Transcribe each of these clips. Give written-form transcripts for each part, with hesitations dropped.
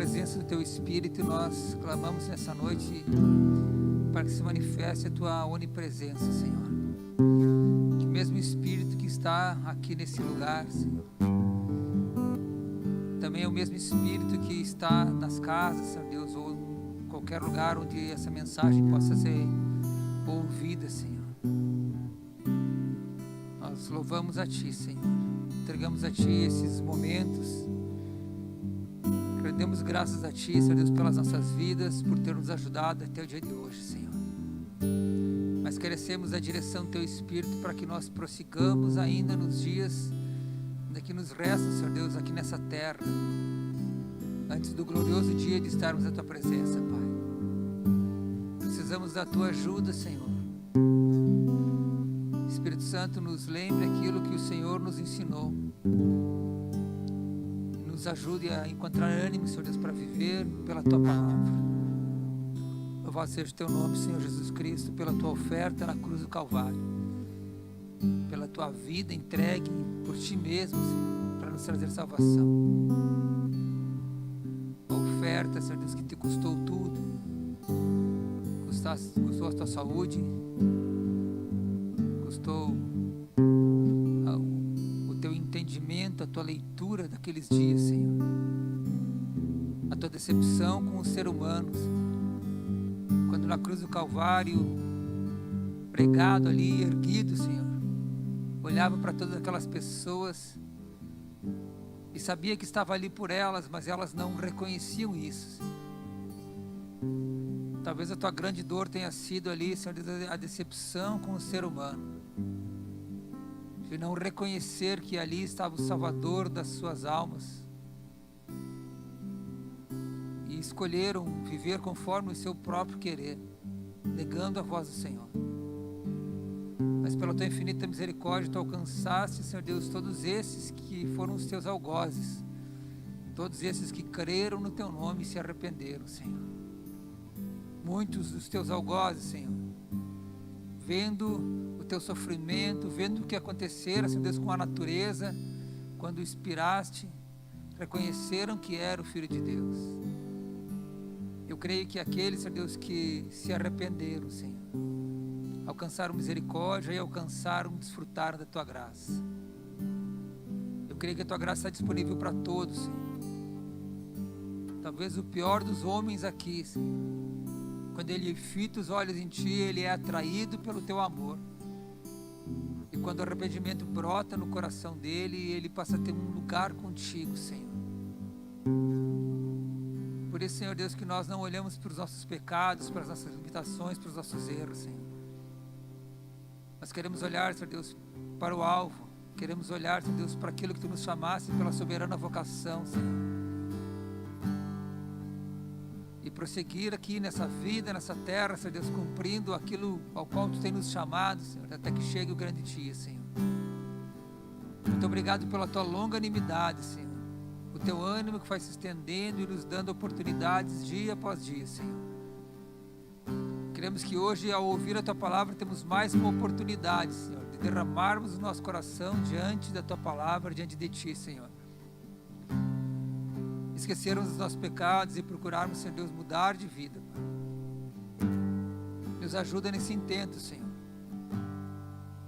presença do Teu Espírito, e nós clamamos nessa noite para que se manifeste a Tua onipresença, Senhor. Que o mesmo Espírito que está aqui nesse lugar, Senhor, também é o mesmo Espírito que está nas casas, Senhor Deus, ou em qualquer lugar onde essa mensagem possa ser ouvida, Senhor. Nós louvamos a Ti, Senhor. Entregamos a Ti esses momentos. Rendemos graças a Ti, Senhor Deus, pelas nossas vidas, por ter nos ajudado até o dia de hoje, Senhor. Mas carecemos a direção do Teu Espírito para que nós prossigamos ainda nos dias que nos restam, Senhor Deus, aqui nessa terra, antes do glorioso dia de estarmos na Tua presença, Pai. Precisamos da Tua ajuda, Senhor. Espírito Santo, nos lembre aquilo que o Senhor nos ensinou. Nos ajude a encontrar ânimo, Senhor Deus, para viver pela Tua palavra. Louvado seja o Teu nome, Senhor Jesus Cristo, pela Tua oferta na cruz do Calvário, pela Tua vida entregue por Ti mesmo, Senhor, para nos trazer salvação. A oferta, Senhor Deus, que Te custou tudo, custou a Tua saúde, custou o Teu entendimento, a Tua leitura daqueles dias, Senhor, a Tua decepção com o ser humano, Senhor. Quando na cruz do Calvário, pregado ali, erguido, Senhor, olhava para todas aquelas pessoas e sabia que estava ali por elas, mas elas não reconheciam isso. Talvez a Tua grande dor tenha sido ali, Senhor, a decepção com o ser humano, de não reconhecer que ali estava o Salvador das suas almas, e escolheram viver conforme o seu próprio querer, negando a voz do Senhor. Mas pela Tua infinita misericórdia, Tu alcançaste, Senhor Deus, todos esses que foram os Teus algozes, todos esses que creram no Teu nome e se arrependeram, Senhor. Muitos dos Teus algozes, Senhor, vendo o Teu sofrimento, vendo o que acontecera, Senhor Deus, com a natureza, quando expiraste, reconheceram que era o Filho de Deus. Eu creio que aqueles, Senhor Deus, que se arrependeram, Senhor, alcançaram misericórdia e alcançaram, desfrutaram da Tua graça. Eu creio que a Tua graça está disponível para todos, Senhor. Talvez o pior dos homens aqui, Senhor, quando ele fita os olhos em Ti, ele é atraído pelo Teu amor. E quando o arrependimento brota no coração dele, ele passa a ter um lugar contigo, Senhor. Por isso, Senhor Deus, que nós não olhamos para os nossos pecados, para as nossas limitações, para os nossos erros, Senhor. Nós queremos olhar, Senhor Deus, para o alvo. Queremos olhar, Senhor Deus, para aquilo que Tu nos chamaste pela soberana vocação, Senhor. E prosseguir aqui nessa vida, nessa terra, Senhor Deus, cumprindo aquilo ao qual Tu tem nos chamado, Senhor, até que chegue o grande dia, Senhor. Muito obrigado pela Tua longanimidade, Senhor. O Teu ânimo que vai se estendendo e nos dando oportunidades dia após dia, Senhor. Queremos que hoje, ao ouvir a Tua palavra, temos mais uma oportunidade, Senhor, de derramarmos o nosso coração diante da Tua palavra, diante de Ti, Senhor. Esquecermos os nossos pecados e procurarmos, Senhor Deus, mudar de vida, Pai. Nos ajuda nesse intento, Senhor.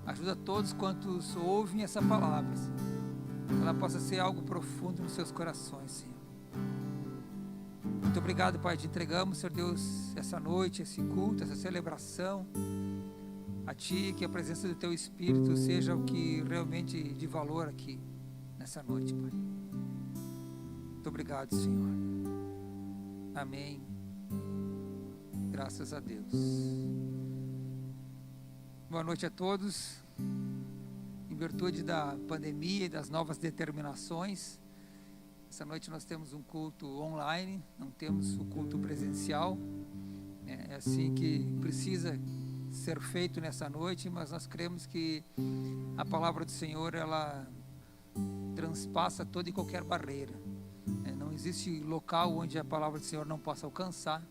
Ajuda todos quantos ouvem essa palavra, Senhor, que ela possa ser algo profundo nos seus corações, Senhor. Muito obrigado, Pai, te entregamos, Senhor Deus, essa noite, esse culto, essa celebração a Ti, que a presença do Teu Espírito seja o que realmente de valor aqui, nessa noite, Pai. Muito obrigado, Senhor. Amém. Graças a Deus. Boa noite a todos. Em virtude da pandemia e das novas determinações, essa noite nós temos um culto online, não temos o culto presencial. É assim que precisa ser feito nessa noite, mas nós cremos que a palavra do Senhor, ela transpassa toda e qualquer barreira. Não existe local onde a palavra do Senhor não possa alcançar,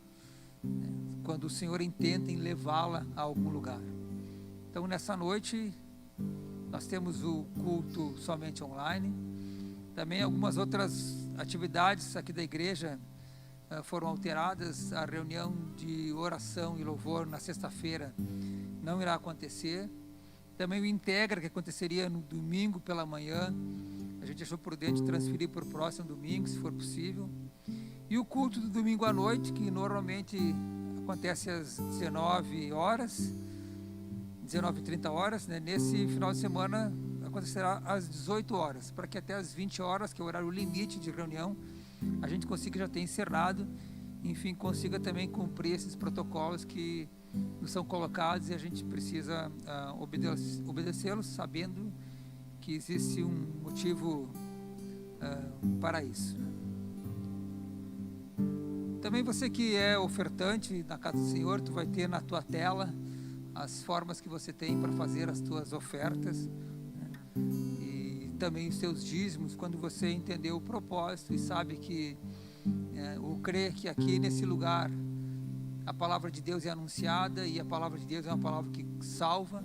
quando o Senhor intenta em levá-la a algum lugar. Então, nessa noite, nós temos o culto somente online, também algumas outras atividades aqui da igreja foram alteradas. A reunião de oração e louvor na sexta-feira não irá acontecer. Também o Integra, que aconteceria no domingo pela manhã, a gente achou prudente transferir para o próximo domingo, se for possível. E o culto do domingo à noite, que normalmente acontece às 19 horas, 19h30 horas, né? Nesse final de semana acontecerá às 18 horas, para que até às 20 horas, que é o horário limite de reunião, a gente consiga já ter encerrado, enfim, consiga também cumprir esses protocolos que nos são colocados, e a gente precisa obedecê-los, sabendo que existe um motivo para isso. Também você que é ofertante na casa do Senhor, tu vai ter na tua tela as formas que você tem para fazer as tuas ofertas, né? E também os seus dízimos, quando você entender o propósito e sabe que, ou crê que aqui nesse lugar a palavra de Deus é anunciada, e a palavra de Deus é uma palavra que salva,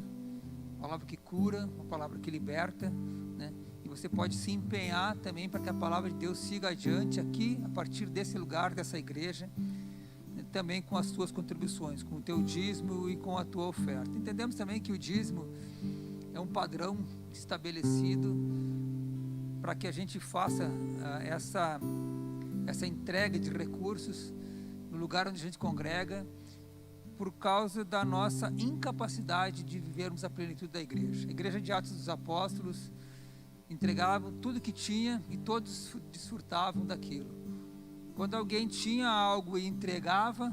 uma palavra que cura, uma palavra que liberta, né? E você pode se empenhar também para que a palavra de Deus siga adiante aqui, a partir desse lugar, dessa igreja, né? Também com as suas contribuições, com o teu dízimo e com a tua oferta. Entendemos também que o dízimo é um padrão estabelecido para que a gente faça essa entrega de recursos no lugar onde a gente congrega, por causa da nossa incapacidade de vivermos a plenitude da igreja. A igreja de Atos dos Apóstolos entregavam tudo que tinha e todos desfrutavam daquilo. Quando alguém tinha algo e entregava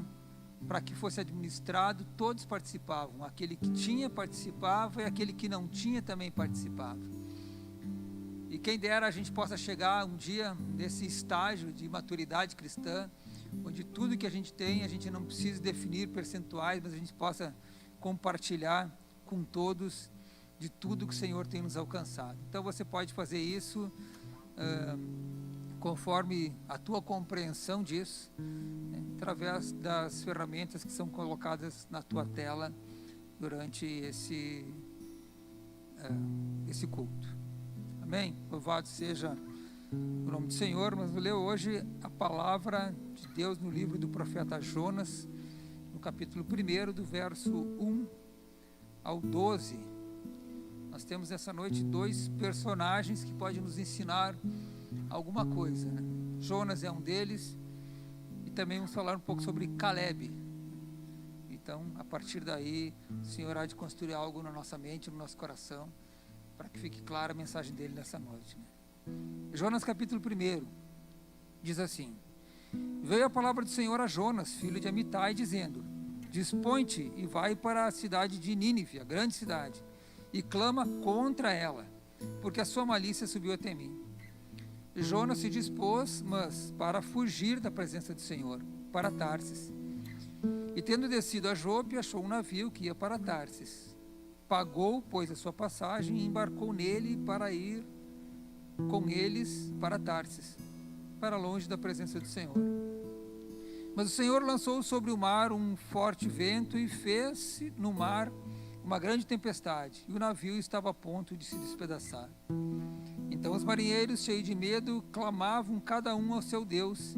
para que fosse administrado, todos participavam. Aquele que tinha participava, e aquele que não tinha também participava. E quem dera a gente possa chegar um dia nesse estágio de maturidade cristã, onde tudo que a gente tem, a gente não precisa definir percentuais, mas a gente possa compartilhar com todos de tudo que o Senhor tem nos alcançado. Então você pode fazer isso conforme a tua compreensão disso, né, através das ferramentas que são colocadas na tua tela durante esse culto. Amém? Louvado seja o nome do Senhor. Mas vou ler hoje a palavra de Deus no livro do profeta Jonas, no capítulo 1, do verso 1 ao 12. Nós temos essa noite dois personagens que podem nos ensinar alguma coisa, né? Jonas é um deles, e também vamos falar um pouco sobre Caleb. Então, a partir daí, o Senhor há de construir algo na nossa mente, no nosso coração, para que fique clara a mensagem dele nessa noite, né? Jonas capítulo 1 diz assim: veio a palavra do Senhor a Jonas, filho de Amitai, dizendo: dispõe-te e vai para a cidade de Nínive, a grande cidade, e clama contra ela, porque a sua malícia subiu até mim. Jonas se dispôs, mas para fugir da presença do Senhor, para Tarsis. E tendo descido a Jope, achou um navio que ia para Tarsis. Pagou, pois, a sua passagem e embarcou nele para ir com eles para Tarsis, para longe da presença do Senhor. Mas o Senhor lançou sobre o mar um forte vento e fez no mar uma grande tempestade, e o navio estava a ponto de se despedaçar. Então os marinheiros, cheios de medo, clamavam cada um ao seu Deus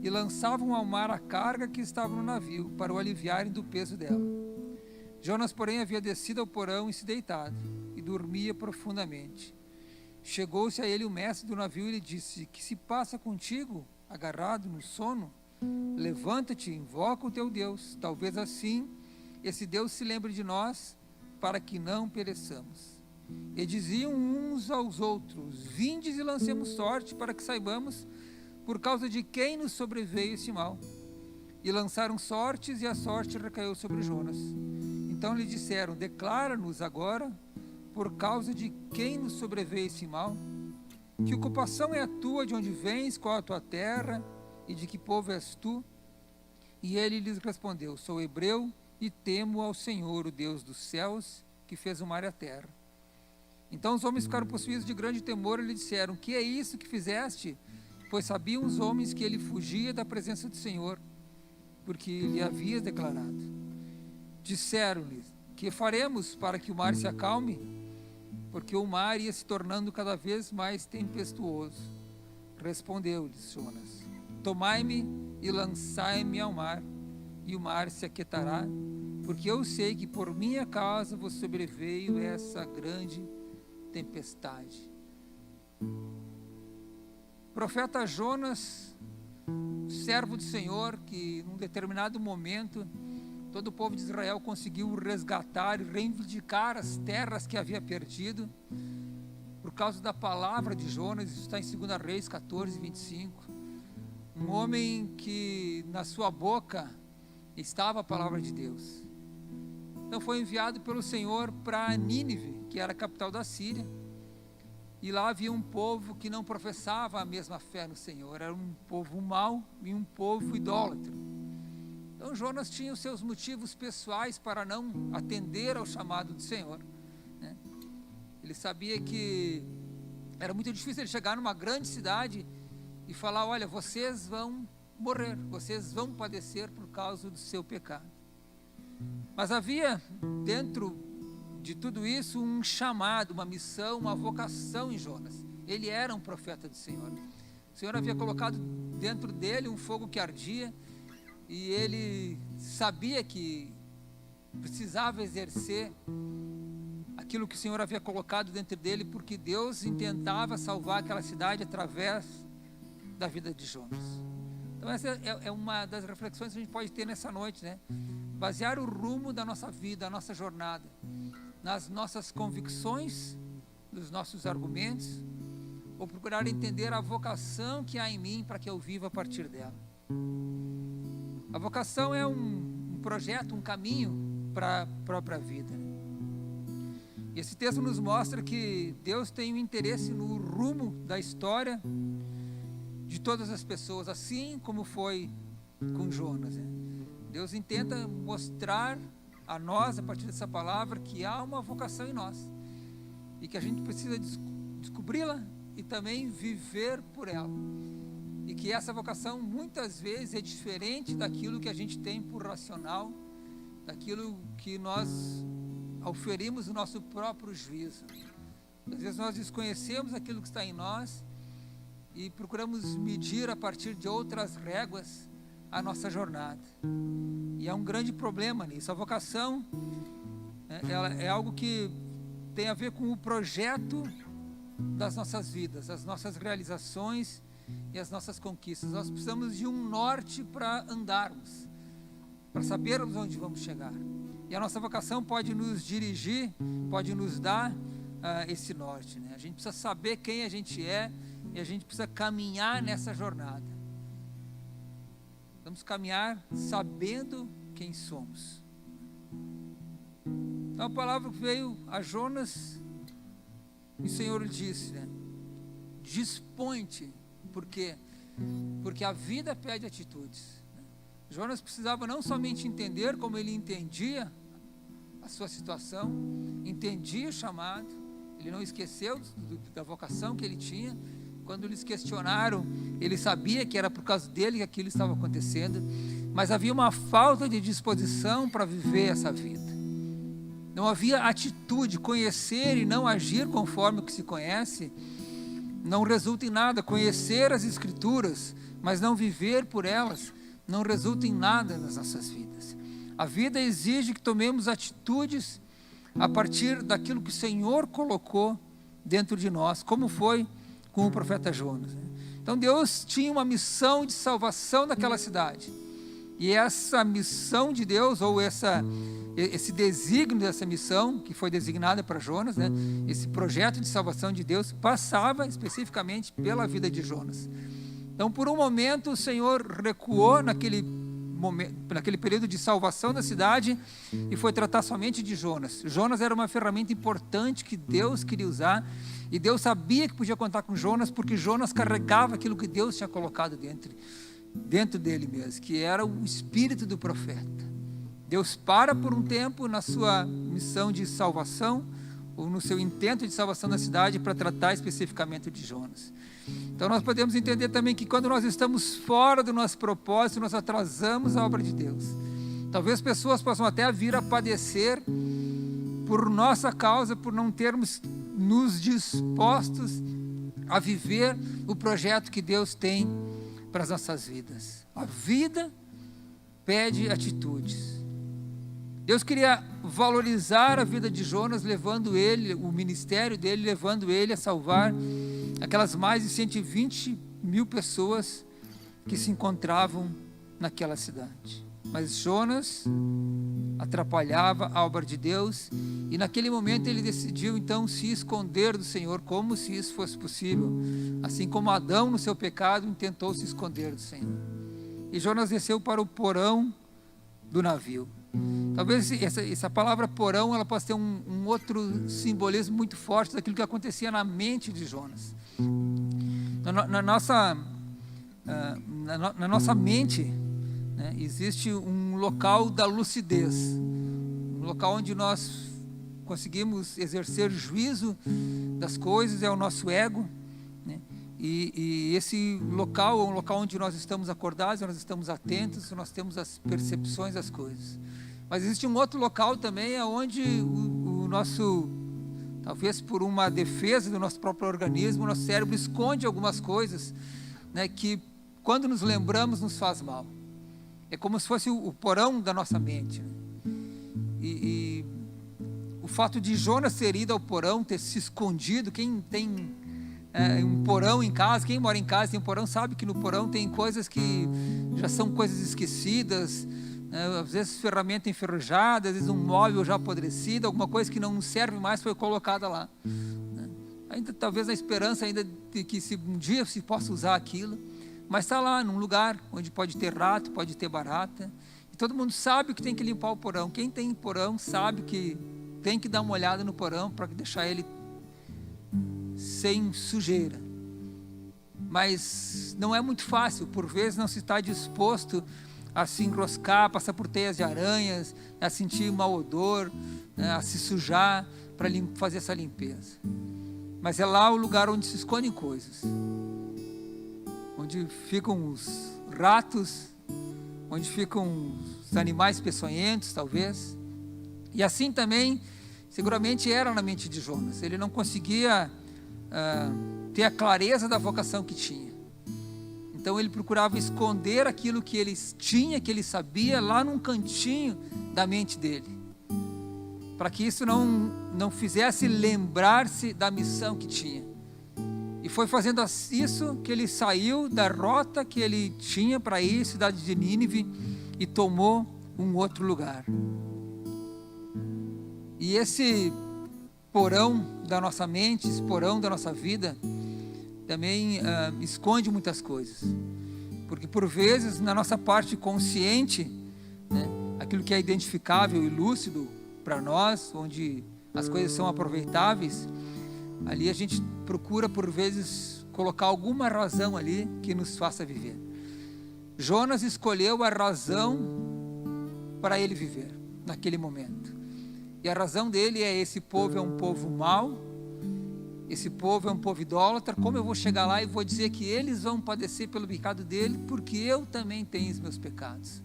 e lançavam ao mar a carga que estava no navio, para o aliviarem do peso dela. Jonas, porém, havia descido ao porão e se deitado, e dormia profundamente. Chegou-se a ele o mestre do navio e lhe disse: que se passa contigo, agarrado no sono? Levanta-te, invoca o teu Deus, talvez assim esse Deus se lembre de nós, para que não pereçamos. E diziam uns aos outros: vindes e lancemos sorte, para que saibamos por causa de quem nos sobreveio esse mal. E lançaram sortes, e a sorte recaiu sobre Jonas. Então lhe disseram: declara-nos agora por causa de quem nos sobreveio esse mal. Que ocupação é a tua, de onde vens, qual a tua terra, e de que povo és tu? E ele lhes respondeu: sou hebreu, e temo ao Senhor, o Deus dos céus, que fez o mar e a terra. Então os homens ficaram possuídos de grande temor e lhe disseram: que é isso que fizeste? Pois sabiam os homens que ele fugia da presença do Senhor, porque lhe havias declarado. Disseram-lhe: que faremos para que o mar se acalme? Porque o mar ia se tornando cada vez mais tempestuoso. Respondeu-lhes Jonas: tomai-me e lançai-me ao mar, e o mar se aquietará, porque eu sei que por minha causa vos sobreveio essa grande tempestade. Profeta Jonas, servo do Senhor, que num determinado momento todo o povo de Israel conseguiu resgatar e reivindicar as terras que havia perdido por causa da palavra de Jonas. Isso está em 2 Reis 14, 25. Um homem que na sua boca estava a palavra de Deus. Então foi enviado pelo Senhor para Nínive, que era a capital da Síria, e lá havia um povo que não professava a mesma fé no Senhor. Era um povo mau e um povo idólatra. Então Jonas tinha os seus motivos pessoais para não atender ao chamado do Senhor, né? Ele sabia que era muito difícil ele chegar numa grande cidade e falar: olha, vocês vão morrer, vocês vão padecer por causa do seu pecado. Mas havia dentro de tudo isso um chamado, uma missão, uma vocação em Jonas. Ele era um profeta do Senhor. O Senhor havia colocado dentro dele um fogo que ardia, e ele sabia que precisava exercer aquilo que o Senhor havia colocado dentro dele, porque Deus intentava salvar aquela cidade através da vida de Jonas. Então essa é uma das reflexões que a gente pode ter nessa noite, né? Basear o rumo da nossa vida, a nossa jornada, nas nossas convicções, nos nossos argumentos, ou procurar entender a vocação que há em mim para que eu viva a partir dela. A vocação é um projeto, um caminho para a própria vida. E esse texto nos mostra que Deus tem um interesse no rumo da história de todas as pessoas, assim como foi com Jonas, né? Deus intenta mostrar a nós, a partir dessa palavra, que há uma vocação em nós e que a gente precisa descobri-la e também viver por ela, e que essa vocação muitas vezes é diferente daquilo que a gente tem por racional, daquilo que nós oferimos o nosso próprio juízo. Às vezes nós desconhecemos aquilo que está em nós e procuramos medir a partir de outras réguas a nossa jornada, e é um grande problema nisso. A vocação ela é algo que tem a ver com o projeto das nossas vidas, as nossas realizações e as nossas conquistas. Nós precisamos de um norte para andarmos, para sabermos onde vamos chegar, e a nossa vocação pode nos dirigir, pode nos dar esse norte, né? A gente precisa saber quem a gente é, e a gente precisa caminhar nessa jornada. Vamos caminhar sabendo quem somos. Então a palavra que veio a Jonas, e o Senhor lhe disse, né? Dispõe-te. Por quê? Porque a vida pede atitudes, né? Jonas precisava não somente entender como ele entendia a sua situação, entendia o chamado, ele não esqueceu da vocação que ele tinha. Quando eles questionaram, ele sabia que era por causa dele que aquilo estava acontecendo, mas havia uma falta de disposição para viver essa vida. Não havia atitude. Conhecer e não agir conforme o que se conhece não resulta em nada. Conhecer as Escrituras, mas não viver por elas, não resulta em nada nas nossas vidas. A vida exige que tomemos atitudes a partir daquilo que o Senhor colocou dentro de nós, como foi com o profeta Jonas, né? Então Deus tinha uma missão de salvação daquela cidade, e essa missão de Deus, ou esse desígnio dessa missão que foi designada para Jonas, né? Esse projeto de salvação de Deus passava especificamente pela vida de Jonas. Então por um momento o Senhor recuou naquele período de salvação da cidade e foi tratar somente de Jonas. Jonas era uma ferramenta importante que Deus queria usar, e Deus sabia que podia contar com Jonas, porque Jonas carregava aquilo que Deus tinha colocado dentro dele mesmo, que era o espírito do profeta. Deus para por um tempo na sua missão de salvação, ou no seu intento de salvação da cidade, para tratar especificamente de Jonas. Então nós podemos entender também que quando nós estamos fora do nosso propósito, nós atrasamos a obra de Deus. Talvez pessoas possam até vir a padecer por nossa causa, por não termos nos dispostos a viver o projeto que Deus tem para as nossas vidas. A vida pede atitudes. Deus queria valorizar a vida de Jonas, levando ele, o ministério dele, levando ele a salvar aquelas mais de 120.000 pessoas que se encontravam naquela cidade. Mas Jonas atrapalhava a obra de Deus, e naquele momento ele decidiu então se esconder do Senhor, como se isso fosse possível, assim como Adão no seu pecado tentou se esconder do Senhor. E Jonas desceu para o porão do navio. Talvez essa palavra porão, ela possa ter um outro simbolismo muito forte daquilo que acontecia na mente de Jonas. Na nossa mente, né, existe um local da lucidez, um local onde nós conseguimos exercer juízo das coisas, é o nosso ego, né? E esse local é um local onde nós estamos acordados, nós estamos atentos, nós temos as percepções das coisas. Mas existe um outro local também, onde o nosso, talvez por uma defesa do nosso próprio organismo, o nosso cérebro esconde algumas coisas, né, que quando nos lembramos nos faz mal. É como se fosse o porão da nossa mente, né? E o fato de Jonas ter ido ao porão, ter se escondido, quem tem um porão em casa, quem mora em casa tem um porão, sabe que no porão tem coisas que já são coisas esquecidas, às vezes ferramenta enferrujada, às vezes um móvel já apodrecido, alguma coisa que não serve mais foi colocada lá, né? Ainda talvez na esperança ainda de que um dia se possa usar aquilo, mas está lá num lugar onde pode ter rato, pode ter barata, e todo mundo sabe que tem que limpar o porão. Quem tem porão sabe que tem que dar uma olhada no porão para deixar ele sem sujeira. Mas não é muito fácil, por vezes não se está disposto a se enroscar, passar por teias de aranhas, a sentir mau odor, a se sujar para fazer essa limpeza. Mas é lá o lugar onde se escondem coisas, onde ficam os ratos, onde ficam os animais peçonhentos, talvez. E assim também, seguramente era na mente de Jonas. Ele não conseguia ter a clareza da vocação que tinha. Então ele procurava esconder aquilo que ele tinha, que ele sabia, lá num cantinho da mente dele, para que isso não fizesse lembrar-se da missão que tinha. E foi fazendo isso que ele saiu da rota que ele tinha para ir à cidade de Nínive e tomou um outro lugar. E esse porão da nossa mente, esse porão da nossa vida, também esconde muitas coisas, porque por vezes na nossa parte consciente, né, aquilo que é identificável e lúcido para nós, onde as coisas são aproveitáveis, ali a gente procura por vezes colocar alguma razão ali que nos faça viver. Jonas escolheu a razão para ele viver naquele momento, e a razão dele é: esse povo é um povo mau, esse povo é um povo idólatra, como eu vou chegar lá e vou dizer que eles vão padecer pelo pecado dele, porque eu também tenho os meus pecados.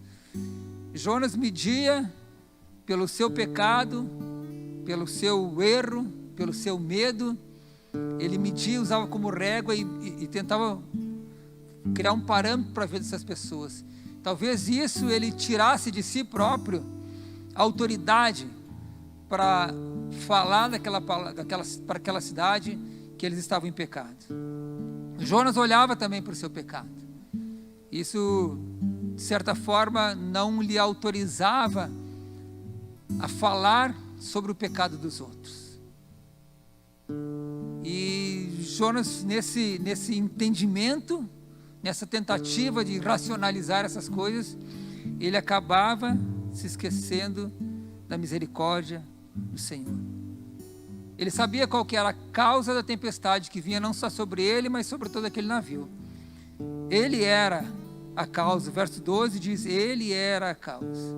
Jonas media pelo seu pecado, pelo seu erro, pelo seu medo, ele media, usava como régua e tentava criar um parâmetro para a vida dessas pessoas. Talvez isso ele tirasse de si próprio a autoridade para falar para aquela cidade que eles estavam em pecado. Jonas olhava também para o seu pecado. Isso, de certa forma, não lhe autorizava a falar sobre o pecado dos outros. E Jonas, nesse entendimento, nessa tentativa de racionalizar essas coisas, ele acabava se esquecendo da misericórdia do Senhor. Ele sabia qual que era a causa da tempestade que vinha não só sobre ele, mas sobre todo aquele navio. Ele era a causa. O verso 12 diz: ele era a causa.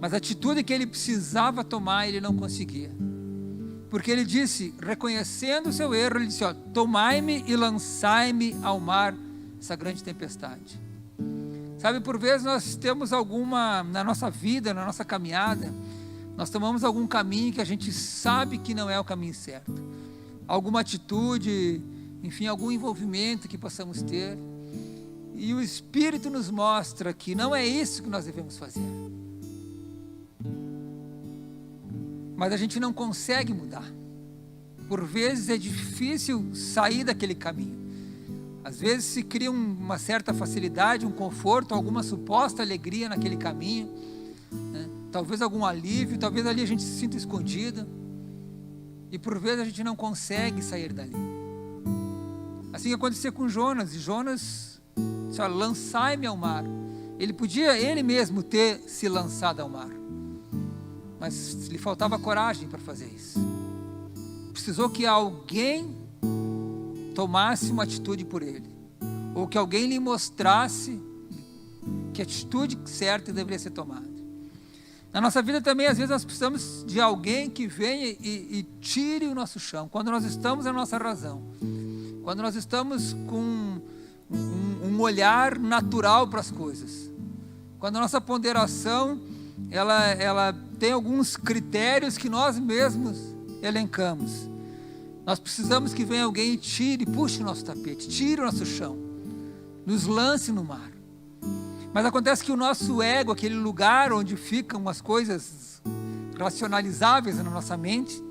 Mas a atitude que ele precisava tomar, ele não conseguia. Porque ele disse, reconhecendo o seu erro, ele disse: ó, tomai-me e lançai-me ao mar, essa grande tempestade. Sabe, por vezes nós temos na nossa vida, na nossa caminhada, nós tomamos algum caminho que a gente sabe que não é o caminho certo. Alguma atitude, enfim, algum envolvimento que possamos ter. E o Espírito nos mostra que não é isso que nós devemos fazer. Mas a gente não consegue mudar. Por vezes é difícil sair daquele caminho. Às vezes se cria uma certa facilidade, um conforto, alguma suposta alegria naquele caminho, né? Talvez algum alívio, talvez ali a gente se sinta escondido. E por vezes a gente não consegue sair dali. Assim que aconteceu com Jonas. E Jonas disse: lançai-me ao mar. Ele podia ele mesmo ter se lançado ao mar, mas lhe faltava coragem para fazer isso. Precisou que alguém tomasse uma atitude por ele, ou que alguém lhe mostrasse que a atitude certa deveria ser tomada. Na nossa vida também, às vezes, nós precisamos de alguém que venha e tire o nosso chão, quando nós estamos na nossa razão, quando nós estamos com um olhar natural para as coisas, quando a nossa ponderação ela tem alguns critérios que nós mesmos elencamos. Nós precisamos que venha alguém e tire, puxe o nosso tapete, tire o nosso chão, nos lance no mar. Mas acontece que o nosso ego, aquele lugar onde ficam as coisas racionalizáveis na nossa mente,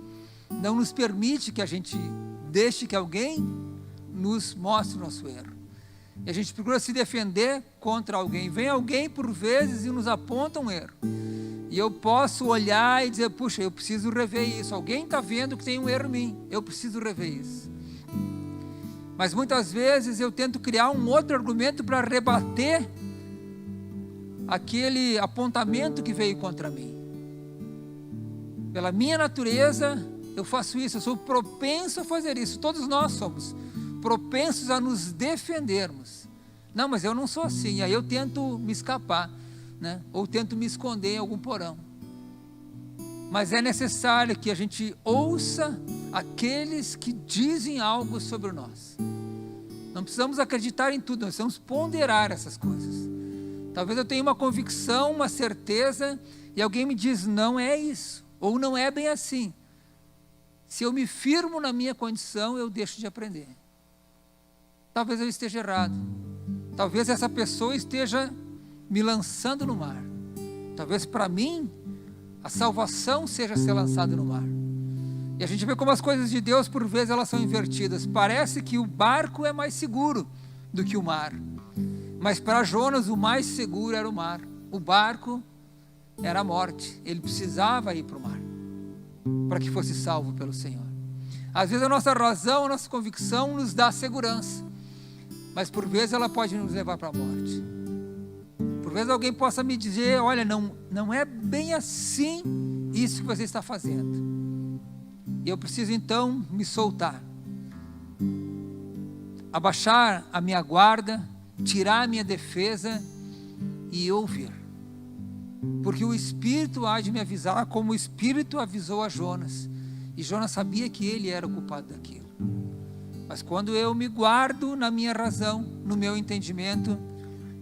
não nos permite que a gente deixe que alguém nos mostre o nosso erro. E a gente procura se defender contra alguém. Vem alguém por vezes e nos aponta um erro. E eu posso olhar e dizer: puxa, eu preciso rever isso. Alguém está vendo que tem um erro em mim, eu preciso rever isso. Mas muitas vezes eu tento criar um outro argumento para rebater aquele apontamento que veio contra mim. Pela minha natureza, eu faço isso, eu sou propenso a fazer isso. Todos nós somos propensos a nos defendermos. Não, mas eu não sou assim. Aí eu tento me escapar, né? Ou tento me esconder em algum porão. Mas é necessário que a gente ouça aqueles que dizem algo sobre nós. Não precisamos acreditar em tudo, nós precisamos ponderar essas coisas. Talvez eu tenha uma convicção, uma certeza, e alguém me diz: não é isso, ou não é bem assim. Se eu me firmo na minha condição, eu deixo de aprender. Talvez eu esteja errado. Talvez essa pessoa esteja me lançando no mar. Talvez para mim a salvação seja ser lançado no mar. E a gente vê como as coisas de Deus por vezes elas são invertidas. Parece que o barco é mais seguro do que o mar. Mas para Jonas o mais seguro era o mar. O barco era a morte. Ele precisava ir para o mar para que fosse salvo pelo Senhor. Às vezes a nossa razão, a nossa convicção nos dá segurança, mas por vezes ela pode nos levar para a morte. Por vezes alguém possa me dizer: olha, não é bem assim isso que você está fazendo. E eu preciso então me soltar, abaixar a minha guarda, tirar a minha defesa e ouvir. Porque o Espírito há de me avisar, como o Espírito avisou a Jonas. E Jonas sabia que ele era o culpado daquilo. Mas quando eu me guardo na minha razão, no meu entendimento,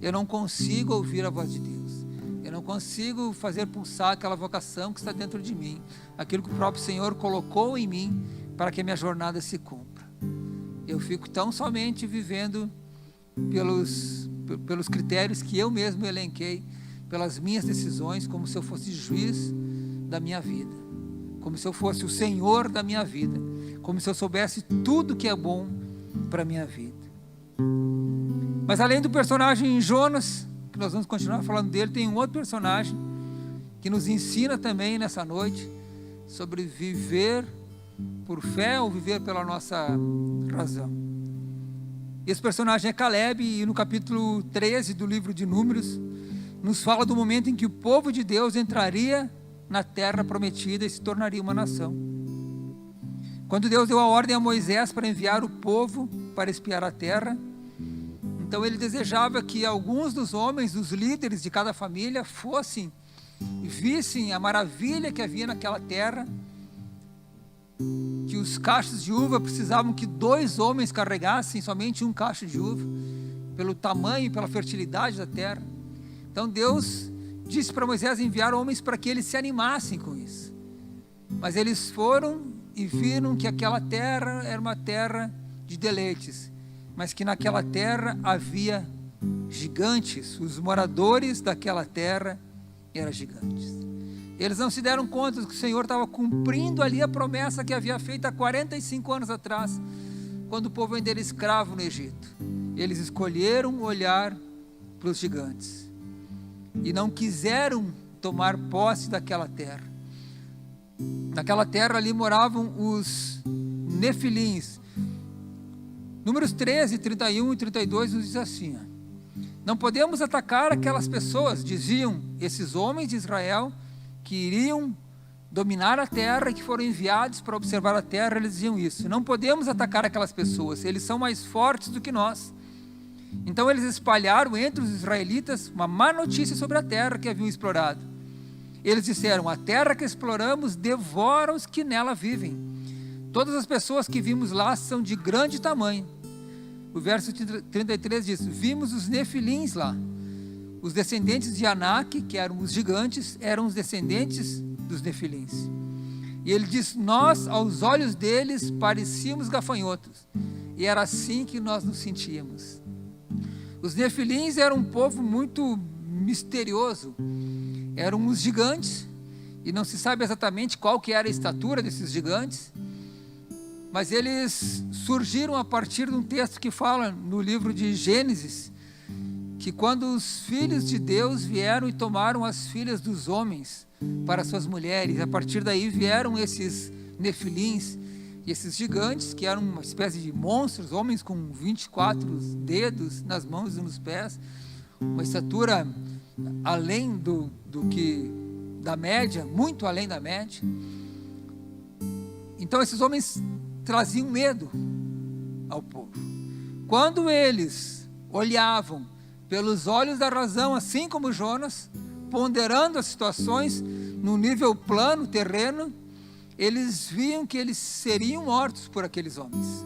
eu não consigo ouvir a voz de Deus. Eu não consigo fazer pulsar aquela vocação que está dentro de mim, aquilo que o próprio Senhor colocou em mim para que a minha jornada se cumpra. Eu fico tão somente vivendo pelos critérios que eu mesmo elenquei, pelas minhas decisões, como se eu fosse juiz da minha vida, como se eu fosse o Senhor da minha vida, como se eu soubesse tudo que é bom para a minha vida. Mas além do personagem Jonas, que nós vamos continuar falando dele, tem um outro personagem que nos ensina também nessa noite sobre viver por fé ou viver pela nossa razão. Esse personagem é Caleb, e no capítulo 13 do livro de Números nos fala do momento em que o povo de Deus entraria na terra prometida e se tornaria uma nação. Quando Deus deu a ordem a Moisés para enviar o povo para espiar a terra, então ele desejava que alguns dos homens, os líderes de cada família, fossem e vissem a maravilha que havia naquela terra, que os cachos de uva precisavam que 2 homens carregassem somente um cacho de uva, pelo tamanho e pela fertilidade da terra. Então Deus disse para Moisés enviar homens para que eles se animassem com isso. Mas eles foram e viram que aquela terra era uma terra de deleites, mas que naquela terra havia gigantes, os moradores daquela terra eram gigantes. Eles não se deram conta de que o Senhor estava cumprindo ali a promessa que havia feito há 45 anos atrás, quando o povo ainda era escravo no Egito. Eles escolheram olhar para os gigantes e não quiseram tomar posse daquela terra. Naquela terra ali moravam os nefilins. Números 13, 31 e 32 nos diz assim: não podemos atacar aquelas pessoas, diziam esses homens de Israel, que iriam dominar a terra e que foram enviados para observar a terra. Eles diziam isso: não podemos atacar aquelas pessoas, eles são mais fortes do que nós. Então eles espalharam entre os israelitas uma má notícia sobre a terra que haviam explorado. Eles disseram: a terra que exploramos devora os que nela vivem. Todas as pessoas que vimos lá são de grande tamanho. O verso 33 diz: vimos os nefilins lá. Os descendentes de Anak, que eram os gigantes, eram os descendentes dos nefilins. E ele diz: nós, aos olhos deles, parecíamos gafanhotos. E era assim que nós nos sentíamos. Os nefilins eram um povo muito misterioso. Eram os gigantes, e não se sabe exatamente qual que era a estatura desses gigantes, mas eles surgiram a partir de um texto que fala no livro de Gênesis, que quando os filhos de Deus vieram e tomaram as filhas dos homens para suas mulheres, a partir daí vieram esses nefilins, e esses gigantes, que eram uma espécie de monstros, homens com 24 dedos nas mãos e nos pés, uma estatura além da média, muito além da média. Então esses homens traziam medo ao povo. Quando eles olhavam pelos olhos da razão, assim como Jonas, ponderando as situações no nível plano, terreno, eles viam que eles seriam mortos por aqueles homens.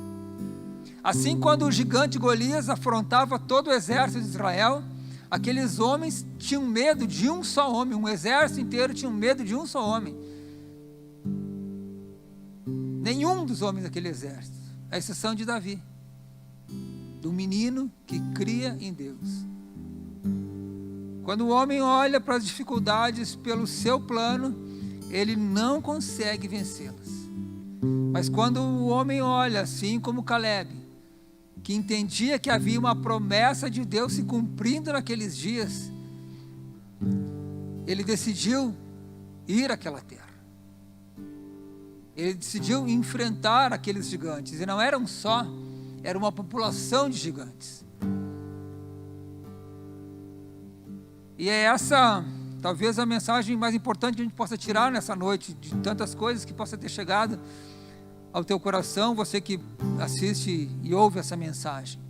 Assim, quando o gigante Golias afrontava todo o exército de Israel, aqueles homens tinham medo de um só homem, um exército inteiro tinha medo de um só homem. Nenhum dos homens daquele exército, à exceção de Davi, do menino que cria em Deus. Quando o homem olha para as dificuldades pelo seu plano, ele não consegue vencê-las. Mas quando o homem olha, assim como Caleb, que entendia que havia uma promessa de Deus se cumprindo naqueles dias, ele decidiu ir àquela terra. Ele decidiu enfrentar aqueles gigantes, e não eram só, era uma população de gigantes. E é essa, talvez, a mensagem mais importante que a gente possa tirar nessa noite, de tantas coisas que possa ter chegado ao teu coração, você que assiste e ouve essa mensagem.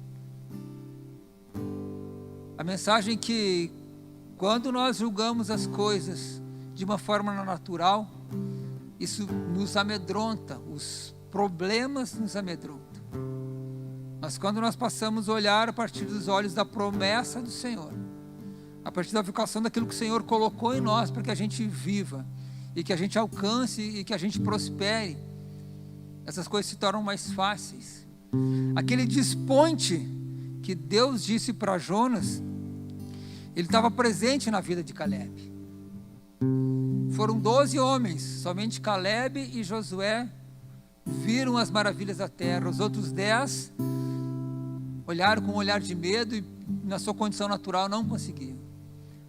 A mensagem que, quando nós julgamos as coisas de uma forma natural, isso nos amedronta, os problemas nos amedrontam. Mas quando nós passamos a olhar a partir dos olhos da promessa do Senhor, a partir da vocação daquilo que o Senhor colocou em nós para que a gente viva, e que a gente alcance, e que a gente prospere, essas coisas se tornam mais fáceis. Aquele desponte que Deus disse para Jonas, ele estava presente na vida de Caleb. Foram 12 homens, somente Caleb e Josué viram as maravilhas da terra. Os outros 10 olharam com um olhar de medo e na sua condição natural não conseguiam.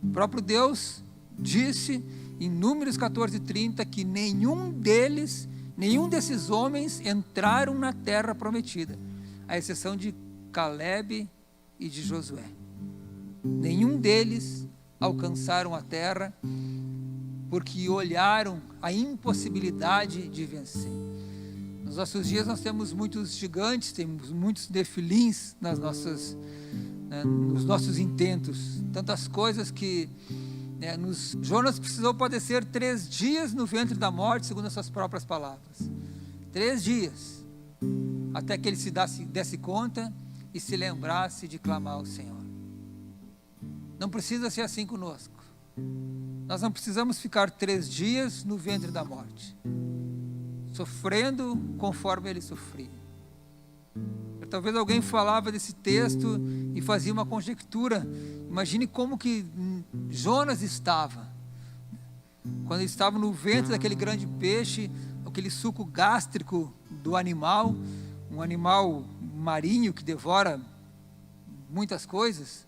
O próprio Deus disse em Números 14:30 que nenhum desses homens entraram na terra prometida, à exceção de Caleb e de Josué. Nenhum deles alcançaram a terra porque olharam a impossibilidade de vencer. Nos nossos dias nós temos muitos gigantes, temos muitos nefilins nos nossos intentos, tantas coisas que Jonas precisou padecer 3 dias no ventre da morte, segundo as suas próprias palavras. 3 dias, até que ele se desse conta e se lembrasse de clamar ao Senhor. Não precisa ser assim conosco. Nós não precisamos ficar 3 dias no ventre da morte, sofrendo conforme ele sofria. Talvez alguém falava desse texto e fazia uma conjectura. Imagine como que Jonas estava. Quando ele estava no ventre daquele grande peixe, aquele suco gástrico do animal, um animal marinho que devora muitas coisas,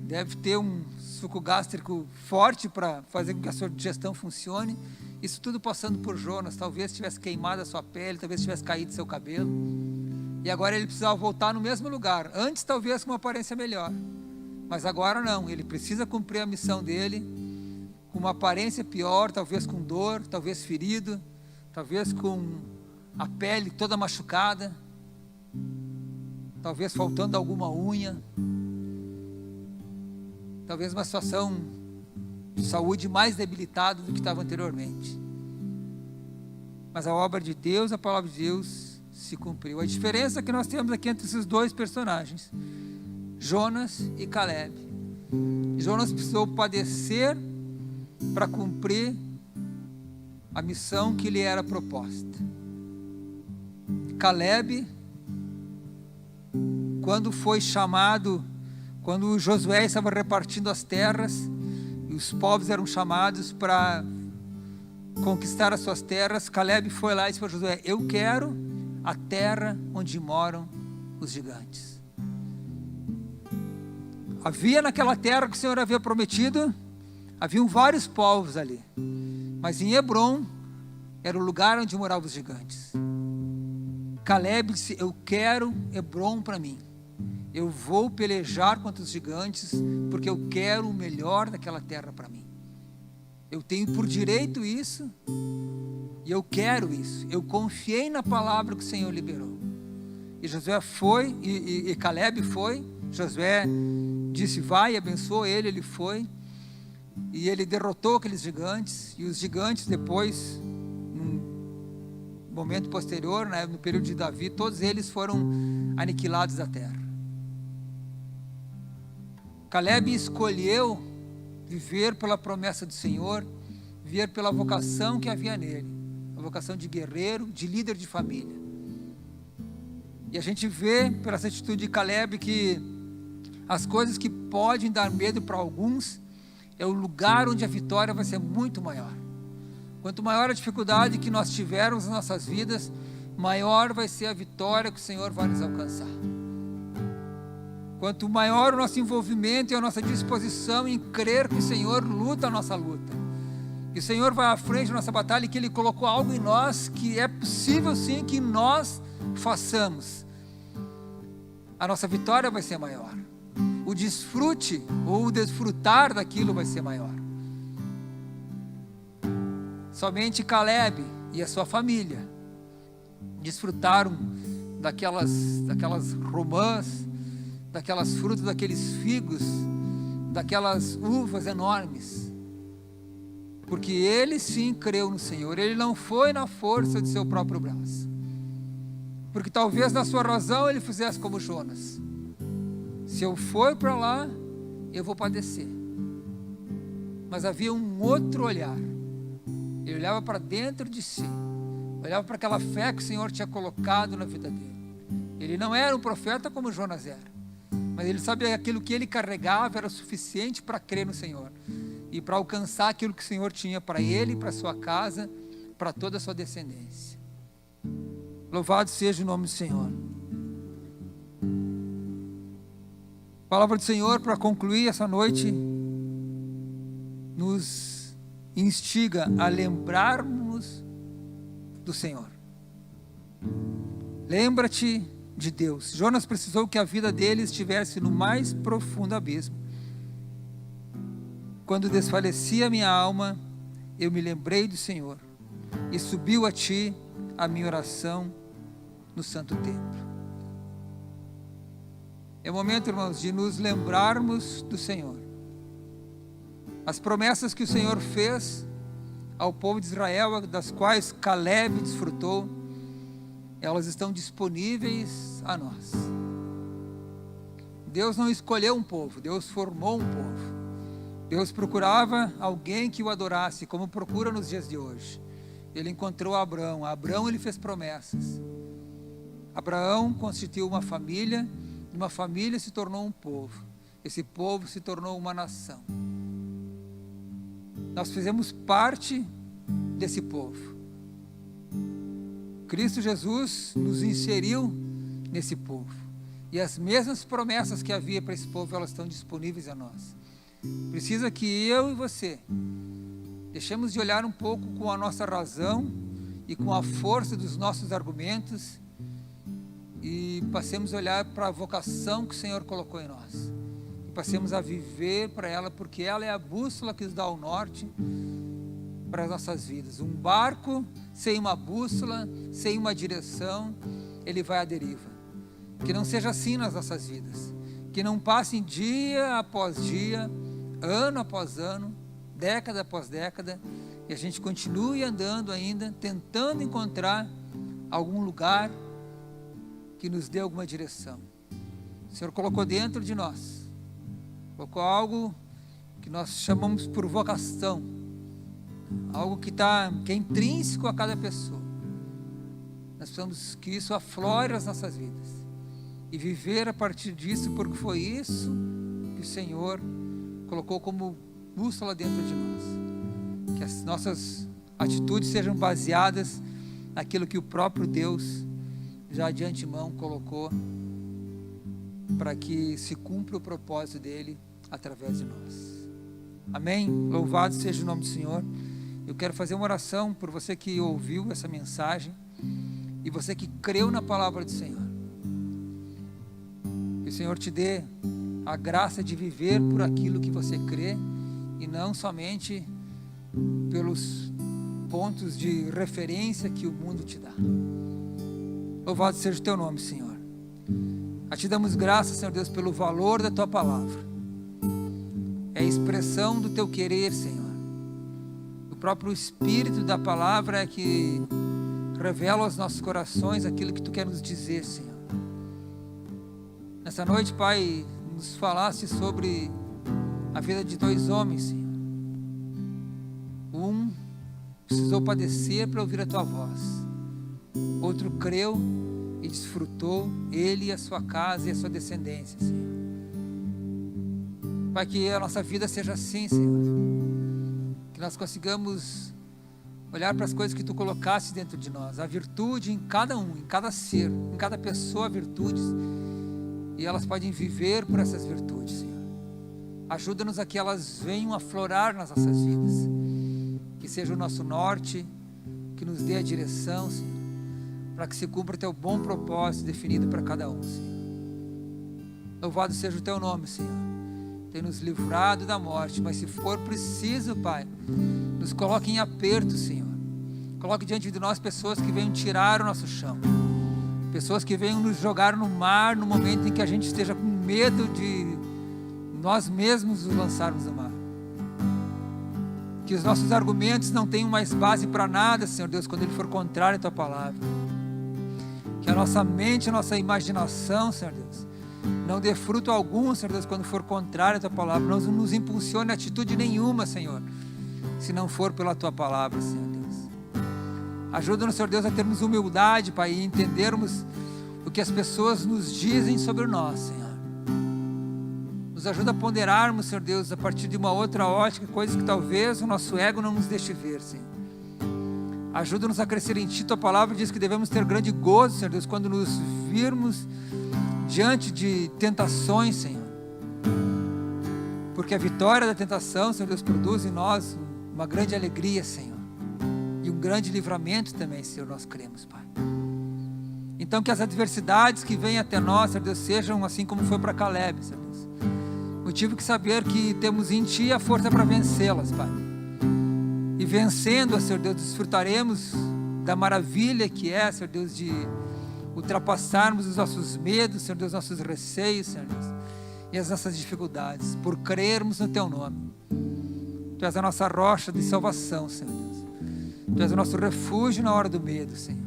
deve ter um suco gástrico forte para fazer com que a sua digestão funcione. Isso tudo passando por Jonas. Talvez tivesse queimado a sua pele, talvez tivesse caído seu cabelo, e agora ele precisava voltar no mesmo lugar. Antes talvez com uma aparência melhor, mas agora não, ele precisa cumprir a missão dele com uma aparência pior, talvez com dor, talvez ferido, talvez com a pele toda machucada, talvez faltando alguma unha, talvez uma situação de saúde mais debilitada do que estava anteriormente. Mas a obra de Deus, a palavra de Deus se cumpriu. A diferença que nós temos aqui entre esses dois personagens, Jonas e Caleb: Jonas precisou padecer para cumprir a missão que lhe era proposta. Caleb, quando foi chamado, quando Josué estava repartindo as terras, e os povos eram chamados para conquistar as suas terras, Caleb foi lá e disse para Josué: eu quero a terra onde moram os gigantes. Havia naquela terra que o Senhor havia prometido, haviam vários povos ali, mas em Hebrom era o lugar onde moravam os gigantes. Caleb disse: eu quero Hebrom para mim, eu vou pelejar contra os gigantes, porque eu quero o melhor daquela terra para mim. Eu tenho por direito isso, e eu quero isso. Eu confiei na palavra que o Senhor liberou. E Josué foi, e Caleb foi. Josué disse: vai, e abençoou ele, ele foi. E ele derrotou aqueles gigantes, e os gigantes depois, num momento posterior, né, no período de Davi, todos eles foram aniquilados da terra. Caleb escolheu viver pela promessa do Senhor, viver pela vocação que havia nele, a vocação de guerreiro, de líder de família. E a gente vê pela essa atitude de Caleb que as coisas que podem dar medo para alguns é o lugar onde a vitória vai ser muito maior. Quanto maior a dificuldade que nós tivermos nas nossas vidas, maior vai ser a vitória que o Senhor vai nos alcançar. Quanto maior o nosso envolvimento e a nossa disposição em crer que o Senhor luta a nossa luta, que o Senhor vai à frente da nossa batalha, e que Ele colocou algo em nós que é possível sim que nós façamos, a nossa vitória vai ser maior. O desfrute ou o desfrutar daquilo vai ser maior. Somente Caleb e a sua família desfrutaram daquelas romãs, daquelas frutas, daqueles figos, daquelas uvas enormes, porque ele sim creu no Senhor. Ele não foi na força de seu próprio braço, porque talvez na sua razão ele fizesse como Jonas: se eu for para lá, eu vou padecer. Mas havia um outro olhar. Ele olhava para dentro de si, olhava para aquela fé que o Senhor tinha colocado na vida dele. Ele não era um profeta como Jonas era, mas ele sabia que aquilo que ele carregava era suficiente para crer no Senhor e para alcançar aquilo que o Senhor tinha para ele, para sua casa, para toda a sua descendência. Louvado seja o nome do Senhor. A palavra do Senhor, para concluir essa noite, nos instiga a lembrarmos do Senhor. Lembra-te de Deus. Jonas precisou que a vida dele estivesse no mais profundo abismo. Quando desfalecia minha alma, eu me lembrei do Senhor, e subiu a ti a minha oração no santo templo. É o momento, irmãos, de nos lembrarmos do Senhor. As promessas que o Senhor fez ao povo de Israel, das quais Caleb desfrutou, elas estão disponíveis a nós. Deus não escolheu um povo, Deus formou um povo. Deus procurava alguém que o adorasse, como procura nos dias de hoje. Ele encontrou Abraão. A Abraão ele fez promessas. Abraão constituiu uma família se tornou um povo. Esse povo se tornou uma nação. Nós fizemos parte desse povo. Cristo Jesus nos inseriu nesse povo. E as mesmas promessas que havia para esse povo, elas estão disponíveis a nós. Precisa que eu e você deixemos de olhar um pouco com a nossa razão e com a força dos nossos argumentos e passemos a olhar para a vocação que o Senhor colocou em nós. E passemos a viver para ela, porque ela é a bússola que nos dá o norte para as nossas vidas. Um barco sem uma bússola, sem uma direção, ele vai à deriva. Que não seja assim nas nossas vidas. Que não passem dia após dia, ano após ano, década após década, e a gente continue andando ainda, tentando encontrar algum lugar que nos dê alguma direção. O Senhor colocou dentro de nós, colocou algo que nós chamamos por vocação, algo que é intrínseco a cada pessoa. Nós precisamos que isso aflore as nossas vidas e viver a partir disso, porque foi isso que o Senhor colocou como bússola dentro de nós. Que as nossas atitudes sejam baseadas naquilo que o próprio Deus já de antemão colocou para que se cumpra o propósito dele através de nós. Amém? Louvado seja o nome do Senhor. Eu quero fazer uma oração por você que ouviu essa mensagem e você que creu na palavra do Senhor. Que o Senhor te dê a graça de viver por aquilo que você crê e não somente pelos pontos de referência que o mundo te dá. Louvado seja o teu nome, Senhor. A ti damos graças, Senhor Deus, pelo valor da tua palavra. É a expressão do teu querer, Senhor. O próprio Espírito da palavra é que revela aos nossos corações aquilo que tu quer nos dizer, Senhor. Nessa noite, Pai, nos falaste sobre a vida de dois homens, Senhor. Um precisou padecer para ouvir a tua voz. Outro creu e desfrutou, ele e a sua casa e a sua descendência, Senhor. Pai, que a nossa vida seja assim, Senhor. Que nós consigamos olhar para as coisas que tu colocaste dentro de nós. A virtude em cada um, em cada ser, em cada pessoa, virtudes. E elas podem viver por essas virtudes, Senhor. Ajuda-nos a que elas venham aflorar nas nossas vidas. Que seja o nosso norte, que nos dê a direção, Senhor, para que se cumpra o teu bom propósito definido para cada um, Senhor. Louvado seja o teu nome, Senhor. Tem nos livrado da morte, mas se for preciso, Pai, nos coloque em aperto, Senhor. Coloque diante de nós pessoas que venham tirar o nosso chão, pessoas que venham nos jogar no mar no momento em que a gente esteja com medo de nós mesmos nos lançarmos no mar. Que os nossos argumentos não tenham mais base para nada, Senhor Deus, quando ele for contrário à tua palavra. Que a nossa mente, a nossa imaginação, Senhor Deus, não dê fruto algum, Senhor Deus, quando for contrário à tua palavra. Não nos impulsione a atitude nenhuma, Senhor, se não for pela tua palavra, Senhor Deus. Ajuda-nos, Senhor Deus, a termos humildade, Pai, e entendermos o que as pessoas nos dizem sobre nós, Senhor. Nos ajuda a ponderarmos, Senhor Deus, a partir de uma outra ótica, coisas que talvez o nosso ego não nos deixe ver, Senhor. Ajuda-nos a crescer em ti. Tua palavra diz que devemos ter grande gozo, Senhor Deus, quando nos virmos diante de tentações, Senhor. Porque a vitória da tentação, Senhor Deus, produz em nós uma grande alegria, Senhor. E um grande livramento também, Senhor, nós cremos, Pai. Então que as adversidades que vêm até nós, Senhor Deus, sejam assim como foi para Caleb, Senhor Deus. Motivo que saber que temos em ti a força para vencê-las, Pai. E vencendo-as, Senhor Deus, desfrutaremos da maravilha que é, Senhor Deus, de ultrapassarmos os nossos medos, Senhor Deus, nossos receios, Senhor Deus, e as nossas dificuldades, por crermos no teu nome. Tu és a nossa rocha de salvação, Senhor Deus. Tu és o nosso refúgio na hora do medo, Senhor.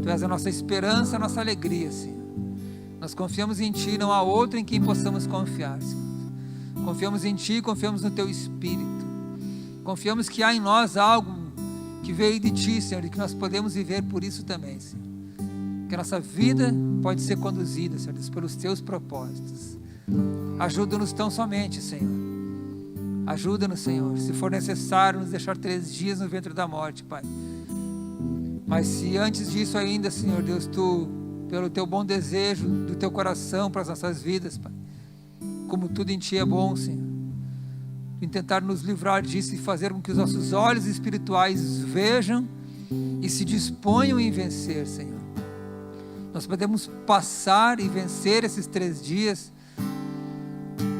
Tu és a nossa esperança, a nossa alegria, Senhor. Nós confiamos em ti, não há outro em quem possamos confiar, Senhor. Confiamos em ti, confiamos no teu Espírito. Confiamos que há em nós algo que veio de ti, Senhor, e que nós podemos viver por isso também, Senhor. que a nossa vida pode ser conduzida, Senhor Deus, pelos Teus propósitos. Ajuda-nos tão somente, Senhor. Ajuda-nos, Senhor. Se for necessário nos deixar 3 dias no ventre da morte, Pai. Mas se antes disso ainda, Senhor Deus, Tu, pelo Teu bom desejo do Teu coração para as nossas vidas, Pai, como tudo em Ti é bom, Senhor, em tentar nos livrar disso e fazer com que os nossos olhos espirituais vejam e se disponham em vencer, Senhor. Nós podemos passar e vencer esses 3 dias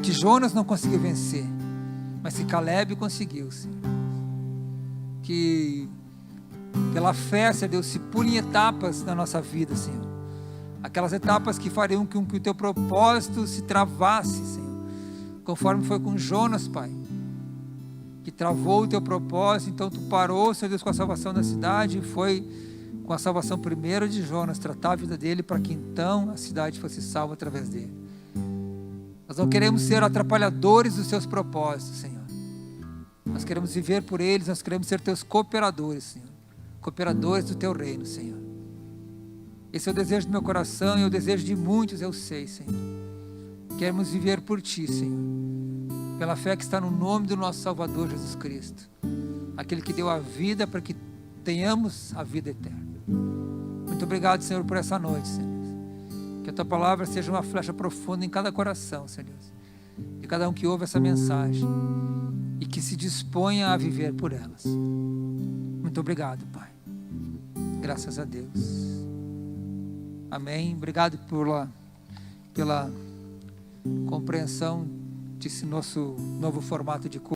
que Jonas não conseguiu vencer, mas que Caleb conseguiu, Senhor. Que pela fé, Senhor Deus, se pulem etapas na nossa vida, Senhor. Aquelas etapas que fariam com que o Teu propósito se travasse, Senhor. Conforme foi com Jonas, Pai, que travou o Teu propósito, então Tu parou, Senhor Deus, com a salvação da cidade, e foi com a salvação primeiro de Jonas, tratar a vida dele para que então a cidade fosse salva através dele. Nós não queremos ser atrapalhadores dos Teus propósitos, Senhor. Nós queremos viver por eles, nós queremos ser Teus cooperadores, Senhor. Cooperadores do Teu reino, Senhor. Esse é o desejo do meu coração e é o desejo de muitos, eu sei, Senhor. Queremos viver por Ti, Senhor. Pela fé que está no nome do nosso Salvador Jesus Cristo. Aquele que deu a vida para que tenhamos a vida eterna. Muito obrigado, Senhor, por essa noite, Senhor. Que a Tua palavra seja uma flecha profunda em cada coração, Senhor Deus. De cada um que ouve essa mensagem. E que se disponha a viver por elas. Muito obrigado, Pai. Graças a Deus. Amém. Obrigado pela compreensão desse nosso novo formato de culto.